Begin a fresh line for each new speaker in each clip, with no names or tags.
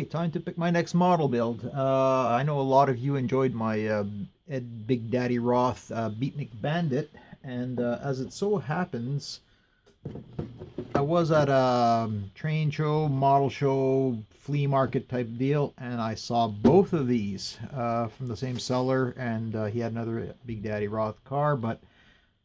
Okay, time to pick my next model build. I know a lot of you enjoyed my Big Daddy Roth Beatnik Bandit, and as it so happens, I was at a train show, model show, flea market type deal, and I saw both of these from the same seller, and he had another Big Daddy Roth car, but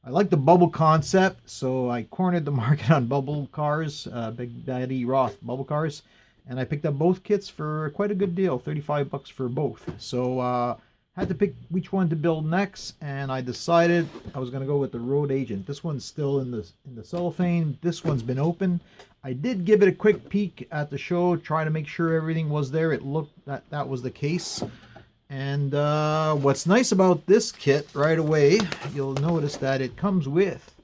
I like the bubble concept, so I cornered the market on bubble cars, Big Daddy Roth bubble cars, and I picked up both kits for quite a good deal, 35 bucks for both. So had to pick which one to build next, and I decided I was going to go with the Road Agent. This one's still in the cellophane. This one's been open. I did give it a quick peek at the show, try to make sure everything was there. It looked that was the case. And what's nice about this kit right away, you'll notice that it comes with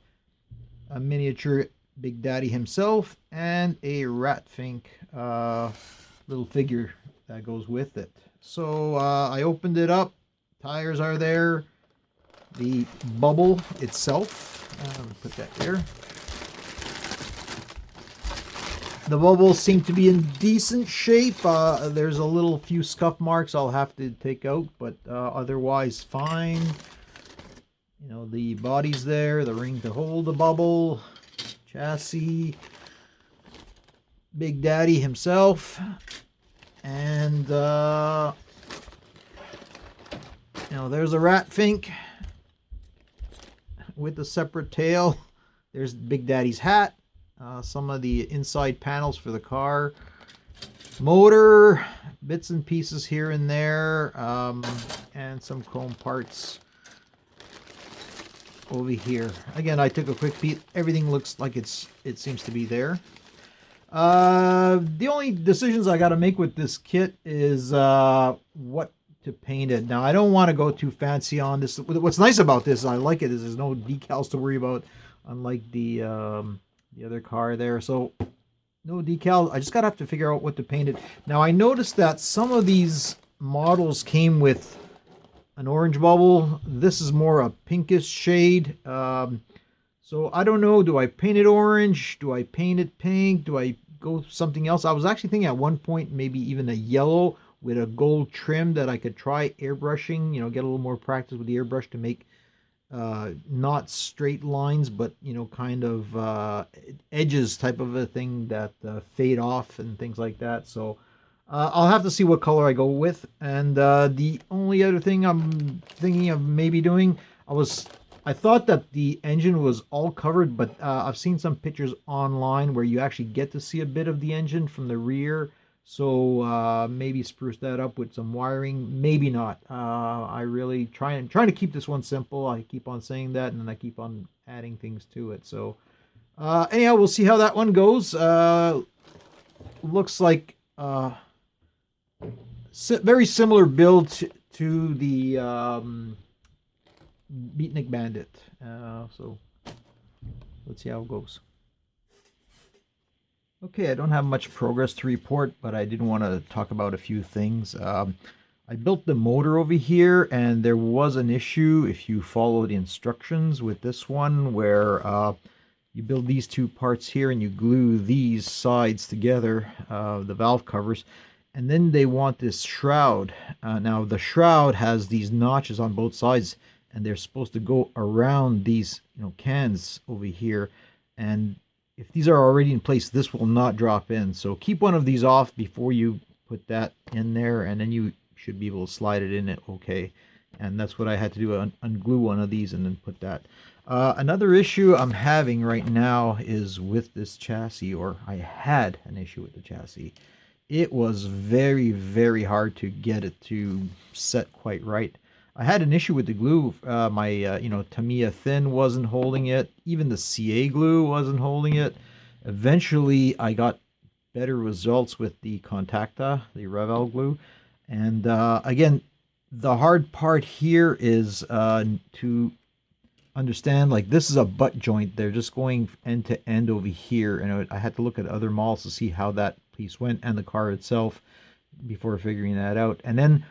a miniature Big Daddy himself and a Rat Fink little figure that goes with it. So I opened it up. Tires are there. The bubble itself. Put that there. The bubbles seem to be in decent shape. There's a little few scuff marks I'll have to take out, but otherwise fine. You know, the body's there, the ring to hold the bubble, chassis, Big Daddy himself, and you know, there's a Rat Fink with a separate tail. There's Big Daddy's hat. Some of the inside panels for the car, motor, bits and pieces here and there, and some chrome parts over here. Again, I took a quick peek. Everything looks like it seems to be there. The only decisions I got to make with this kit is what to paint it. Now, I don't want to go too fancy on this. What's nice about this, I like it, is there's no decals to worry about, unlike the other car there. So no decal. I just gotta have to figure out what to paint it. Now, I noticed that some of these models came with an orange bubble. This is more a pinkish shade. So I don't know, do I paint it orange? Do I paint it pink? Do I go something else? I was actually thinking at one point maybe even a yellow with a gold trim that I could try airbrushing, you know, get a little more practice with the airbrush to make not straight lines, but, you know, kind of edges type of a thing that fade off and things like that. So I'll have to see what color I go with. And the only other thing I'm thinking of maybe doing, I thought that the engine was all covered, but I've seen some pictures online where you actually get to see a bit of the engine from the rear. So maybe spruce that up with some wiring. Maybe not. I really trying to keep this one simple. I keep on saying that, and then I keep on adding things to it. So anyhow, we'll see how that one goes. Looks like very similar build to the Beatnik Bandit. So let's see how it goes. Okay, I don't have much progress to report, but I did want to talk about a few things. I built the motor over here, and there was an issue if you follow the instructions with this one, where you build these two parts here and you glue these sides together, the valve covers, and then they want this shroud. Now, the shroud has these notches on both sides, and they're supposed to go around these, you know, cans over here, and if these are already in place, this will not drop in. So keep one of these off before you put that in there, and then you should be able to slide it in it okay. And that's what I had to do, unglue one of these and then put that. Another issue I'm having right now is with this chassis, or I had an issue with the chassis. It was very, very hard to get it to set quite right. I had an issue with the glue. My you know, Tamiya thin wasn't holding it. Even the CA glue wasn't holding it. Eventually, I got better results with the Contacta, the Revell glue. And again, the hard part here is to understand, like, this is a butt joint. They're just going end to end over here. And I had to look at other models to see how that piece went and the car itself before figuring that out. And then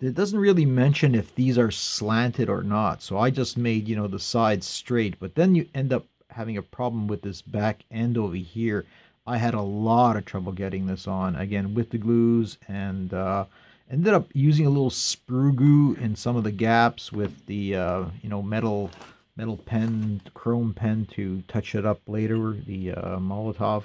it doesn't really mention if these are slanted or not. So I just made, you know, the sides straight. But then you end up having a problem with this back end over here. I had a lot of trouble getting this on, again, with the glues, and ended up using a little sprue glue in some of the gaps with the metal pen, chrome pen to touch it up later, the Molotov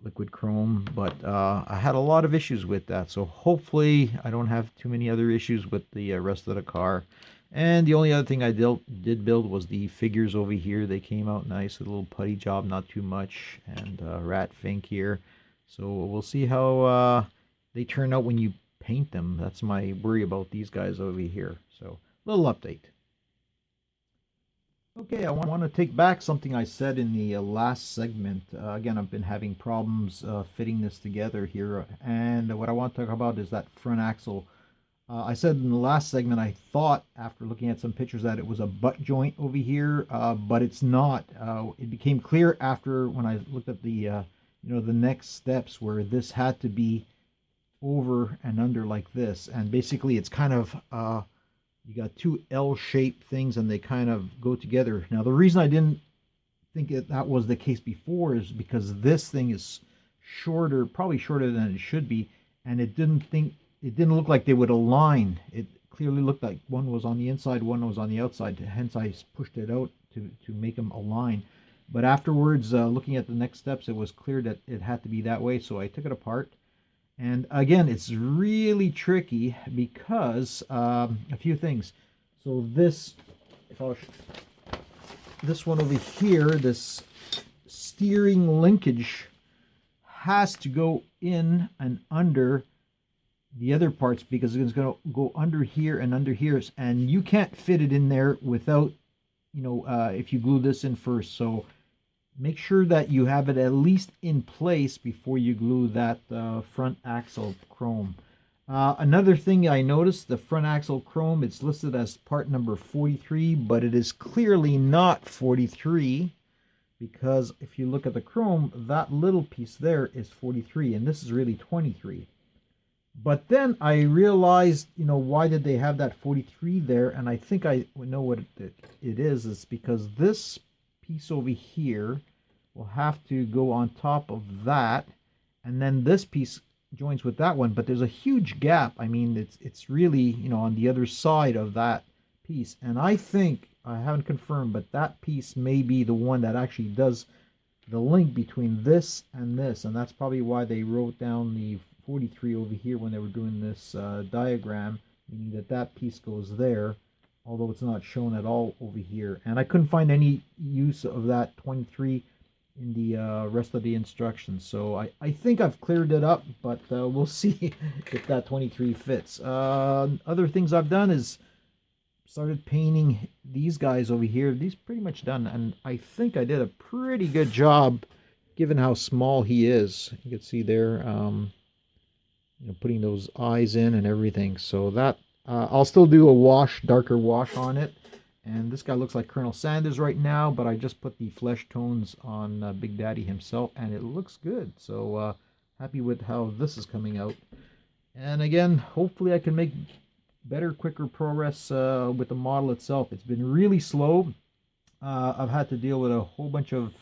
liquid chrome. But I had a lot of issues with that, so hopefully I don't have too many other issues with the rest of the car. And the only other thing I did build was the figures over here. They came out nice, a little putty job, not too much, and Rat Fink here. So we'll see how they turn out when you paint them. That's my worry about these guys over here. So, little update. Okay, I want to take back something I said in the last segment. Again, I've been having problems fitting this together here, and what I want to talk about is that front axle. I said in the last segment I thought, after looking at some pictures, that it was a butt joint over here, but it's not. It became clear after when I looked at the the next steps, where this had to be over and under like this, and basically it's kind of you got two L-shaped things and they kind of go together. Now the reason I didn't think that was the case before is because this thing is shorter, probably shorter than it should be, and it didn't look like they would align. It clearly looked like one was on the inside, one was on the outside, hence I pushed it out to make them align. But afterwards, looking at the next steps, it was clear that it had to be that way, so I took it apart. And again, it's really tricky because a few things. So this, this one over here, this steering linkage has to go in and under the other parts, because it's going to go under here and under here, and you can't fit it in there without, if you glue this in first. So make sure that you have it at least in place before you glue that front axle chrome. Another thing I noticed, the front axle chrome, it's listed as part number 43, but it is clearly not 43, because if you look at the chrome, that little piece there is 43, and this is really 23. But then I realized, why did they have that 43 there? And I think I know what it is. It's because this piece over here will have to go on top of that, and then this piece joins with that one. But there's a huge gap. I mean, it's really, on the other side of that piece. And I think, I haven't confirmed, but that piece may be the one that actually does the link between this, and that's probably why they wrote down the 43 over here when they were doing this diagram, meaning that piece goes there, although it's not shown at all over here. And I couldn't find any use of that 23 in the rest of the instructions, so I think I've cleared it up, but we'll see if that 23 fits. Other things I've done is started painting these guys over here. These pretty much done, and I think I did a pretty good job given how small he is. You can see there, putting those eyes in and everything. So that I'll still do a darker wash on it. And this guy looks like Colonel Sanders right now, but I just put the flesh tones on Big Daddy himself, and it looks good. So happy with how this is coming out. And again, hopefully I can make better, quicker progress with the model itself. It's been really slow. I've had to deal with a whole bunch of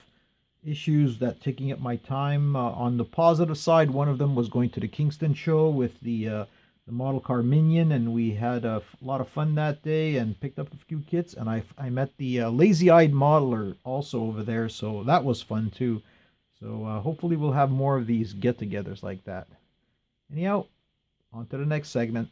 issues that taking up my time. On the positive side, one of them was going to the Kingston show with the model car Minion, and we had a lot of fun that day and picked up a few kits, and I met the lazy-eyed modeler also over there, so that was fun too. So hopefully we'll have more of these get-togethers like that. Anyhow, on to the next segment.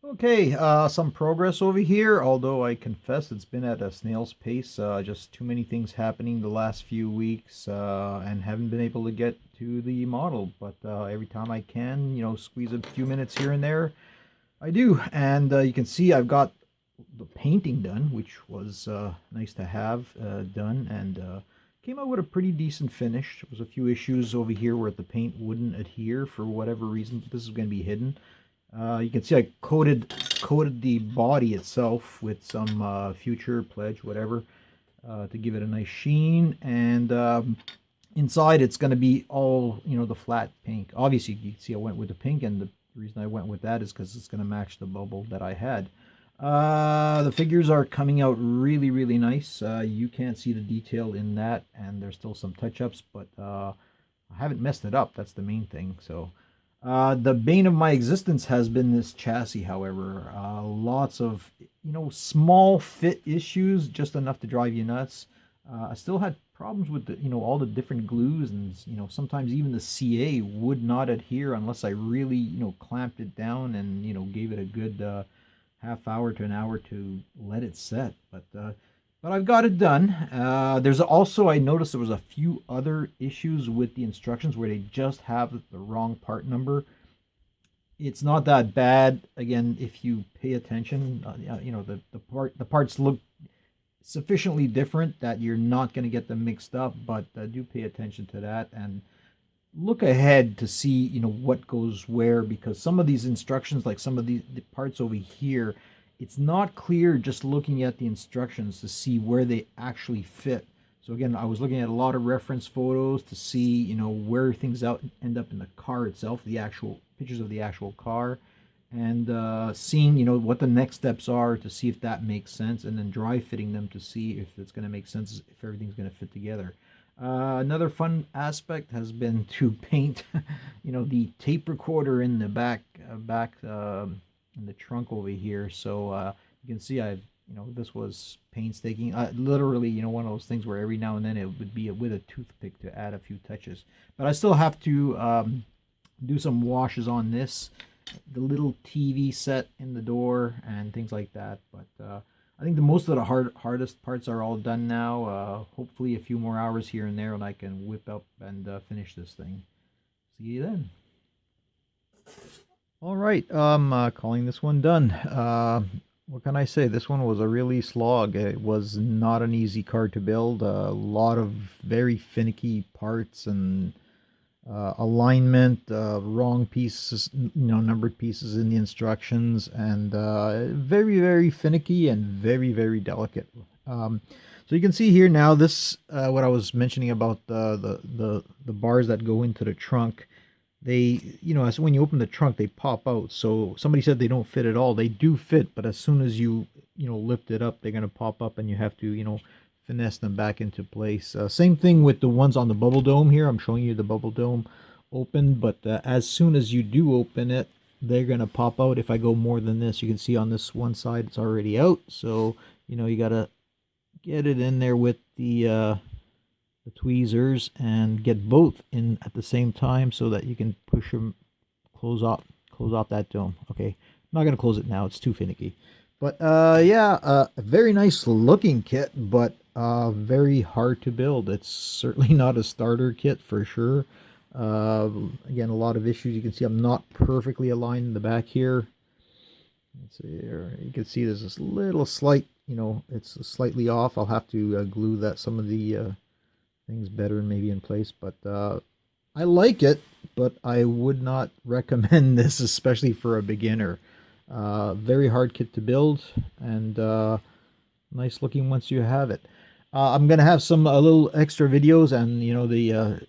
Okay, some progress over here, although I confess it's been at a snail's pace. Just too many things happening the last few weeks, and haven't been able to get to the model. But every time I can, squeeze a few minutes here and there, I do. And you can see I've got the painting done, which was nice to have done, and came out with a pretty decent finish. There was a few issues over here where the paint wouldn't adhere for whatever reason. This is going to be hidden. You can see I coated the body itself with some Future Pledge, whatever, to give it a nice sheen. And inside it's going to be all, the flat pink. Obviously, you can see I went with the pink, and the reason I went with that is because it's going to match the bubble that I had. The figures are coming out really, really nice. You can't see the detail in that, and there's still some touch-ups, but I haven't messed it up. That's the main thing. So, the bane of my existence has been this chassis, however. Lots of, small fit issues, just enough to drive you nuts. I still had problems with all the different glues, and, sometimes even the CA would not adhere unless I really, clamped it down and, gave it a good half hour to an hour to let it set. But I've got it done. There's also, I noticed there was a few other issues with the instructions where they just have the wrong part number. It's not that bad. Again, if you pay attention, the parts look sufficiently different that you're not going to get them mixed up. But do pay attention to that and look ahead to see what goes where, because some of these instructions, like some of the parts over here, it's not clear just looking at the instructions to see where they actually fit. So again, I was looking at a lot of reference photos to see where things end up in the car itself, the actual pictures of the actual car, and seeing what the next steps are to see if that makes sense, and then dry fitting them to see if it's going to make sense, if everything's going to fit together. Another fun aspect has been to paint, the tape recorder in the back in the trunk over here. So you can see this was painstaking. Literally, one of those things where every now and then it would be with a toothpick to add a few touches. But I still have to do some washes on this, the little TV set in the door, and things like that. But I think the most of the hardest parts are all done now. Hopefully a few more hours here and there, and I can whip up and finish this thing. See you then. All right, I'm calling this one done. What can I say? This one was a really slog. It was not an easy car to build. A lot of very finicky parts and alignment, wrong pieces, numbered pieces in the instructions, and very, very finicky and very, very delicate. So you can see here now this, what I was mentioning about the bars that go into the trunk. They, as when you open the trunk, they pop out. So somebody said they don't fit at all. They do fit, but as soon as you, lift it up, they're going to pop up, and you have to, finesse them back into place. Same thing with the ones on the bubble dome here. I'm showing you the bubble dome open, but as soon as you do open it, they're going to pop out. If I go more than this, you can see on this one side it's already out. So, you got to get it in there with the tweezers and get both in at the same time so that you can push them, close off that dome. Okay, I'm not going to close it now. It's too finicky. But yeah, a very nice looking kit, but very hard to build. It's certainly not a starter kit for sure. Again, a lot of issues. You can see I'm not perfectly aligned in the back here. Let's see here. You can see there's this little slight, it's slightly off. I'll have to glue that some of the things better and maybe in place. But I like it, but I would not recommend this, especially for a beginner. Very hard kit to build, and nice looking once you have it. I'm gonna have some little extra videos and the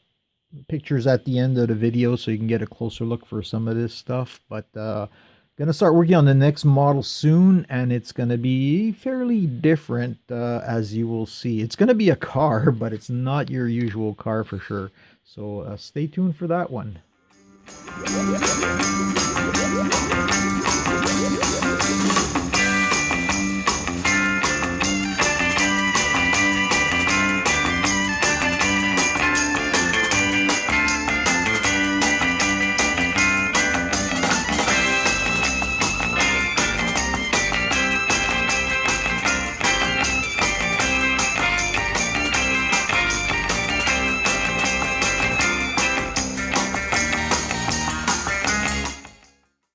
pictures at the end of the video so you can get a closer look for some of this stuff. But gonna start working on the next model soon, and it's gonna be fairly different, as you will see. It's gonna be a car, but it's not your usual car for sure. So stay tuned for that one.